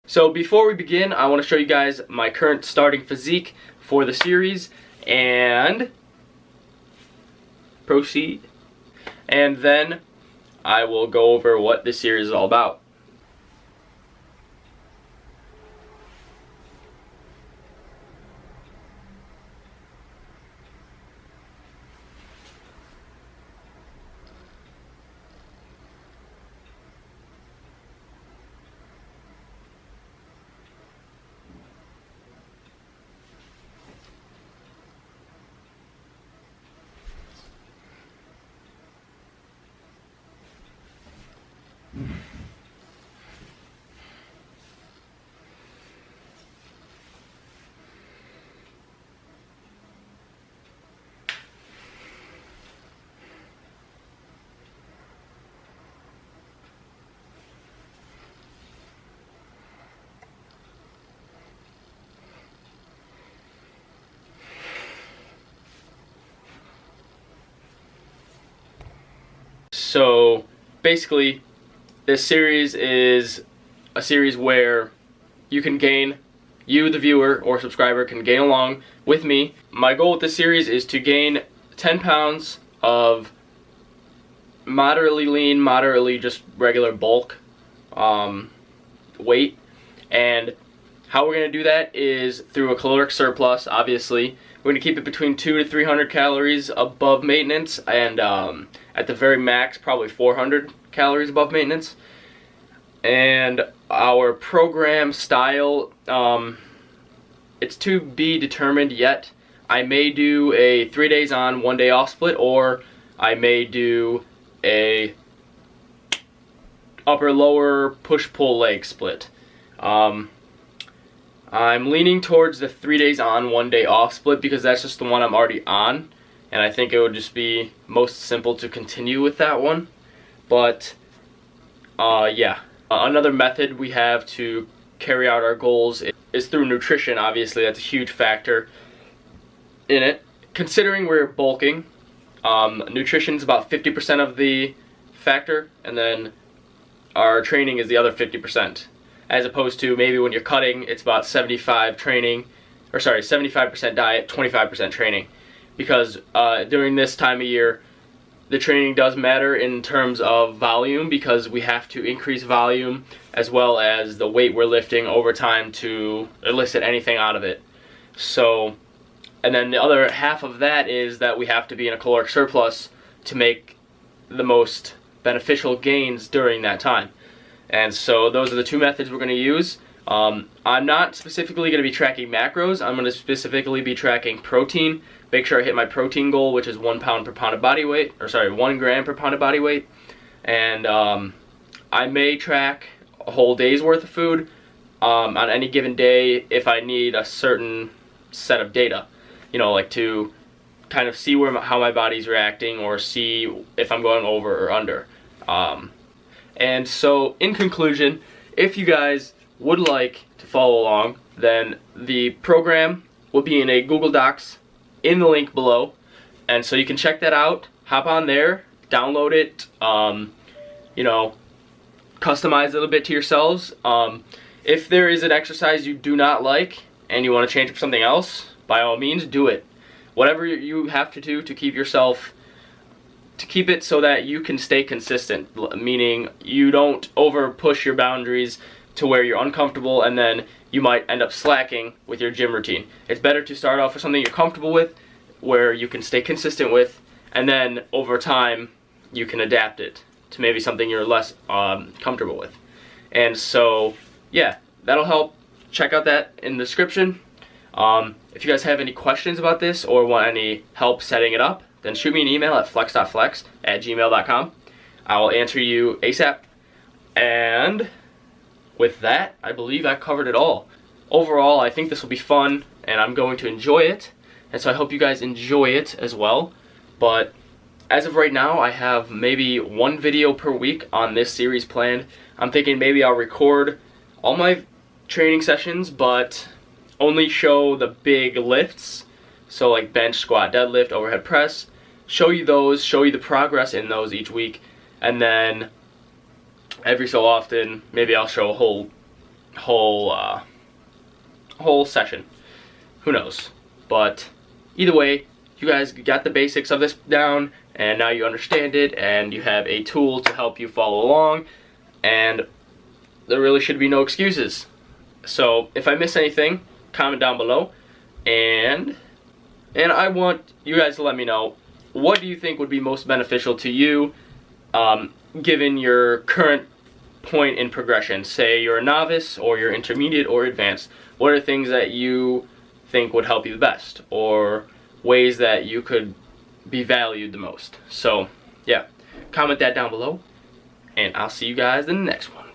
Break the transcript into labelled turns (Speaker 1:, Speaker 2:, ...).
Speaker 1: So before we begin, I want to show you guys my current starting physique for the series and proceed. And then I will go over what this series is all about. So basically, this series is a series where you, the viewer or subscriber, can gain along with me. My goal with this series is to gain 10 pounds of moderately lean, moderately just regular bulk weight. And how we're going to do that is through a caloric surplus, obviously. We're going to keep it between 200 to 300 calories above maintenance, and at the very max, probably 400 calories above maintenance. And our program style, it's to be determined yet. I may do a 3 days on, 1 day off split, or I may do a upper lower push pull leg split. I'm leaning towards the 3 days on, 1 day off split because that's just the one I'm already on, and I think it would just be most simple to continue with that one. But yeah, another method we have to carry out our goals is through nutrition. Obviously, that's a huge factor in it. Considering we're bulking, nutrition is about 50% of the factor, and then our training is the other 50%. As opposed to maybe when you're cutting, it's about 75% diet, 25% training. Because during this time of year, the training does matter in terms of volume, because we have to increase volume as well as the weight we're lifting over time to elicit anything out of it. So, and then the other half of that is that we have to be in a caloric surplus to make the most beneficial gains during that time. And so those are the two methods we're going to use. I'm not specifically going to be tracking macros. I'm going to specifically be tracking protein. Make sure I hit my protein goal, which is 1 pound per pound of body weight, or sorry, 1 gram per pound of body weight. And I may track a whole day's worth of food on any given day if I need a certain set of data. You know, like to kind of see how my body's reacting, or see if I'm going over or under. And so, in conclusion, if you guys would like to follow along, then the program will be in a Google Docs in the link below. And so you can check that out, hop on there, download it, you know, customize it a bit to yourselves. If there is an exercise you do not like and you want to change it for something else, by all means, do it. Whatever you have to do to keep it so that you can stay consistent, meaning you don't over push your boundaries to where you're uncomfortable and then you might end up slacking with your gym routine. It's better to start off with something you're comfortable with, where you can stay consistent with, and then over time you can adapt it to maybe something you're less comfortable with. And so yeah, that'll help. Check out that in the description. If you guys have any questions about this or want any help setting it up, then shoot me an email at flex.flex@gmail.com. I will answer you ASAP. And with that, I believe I covered it all. Overall, I think this will be fun, and I'm going to enjoy it. And so I hope you guys enjoy it as well. But as of right now, I have maybe 1 video per week on this series planned. I'm thinking maybe I'll record all my training sessions, but only show the big lifts. So like bench, squat, deadlift, overhead press. Show you those, show you the progress in those each week. And then every so often, maybe I'll show a whole whole session. Who knows? But either way, you guys got the basics of this down, and now you understand it, and you have a tool to help you follow along, and there really should be no excuses. So if I miss anything, comment down below, and I want you guys to let me know, what do you think would be most beneficial to you, given your current point in progression? Say you're a novice, or you're intermediate, or advanced. What are things that you think would help you the best, or ways that you could be valued the most? So yeah, comment that down below, and I'll see you guys in the next one.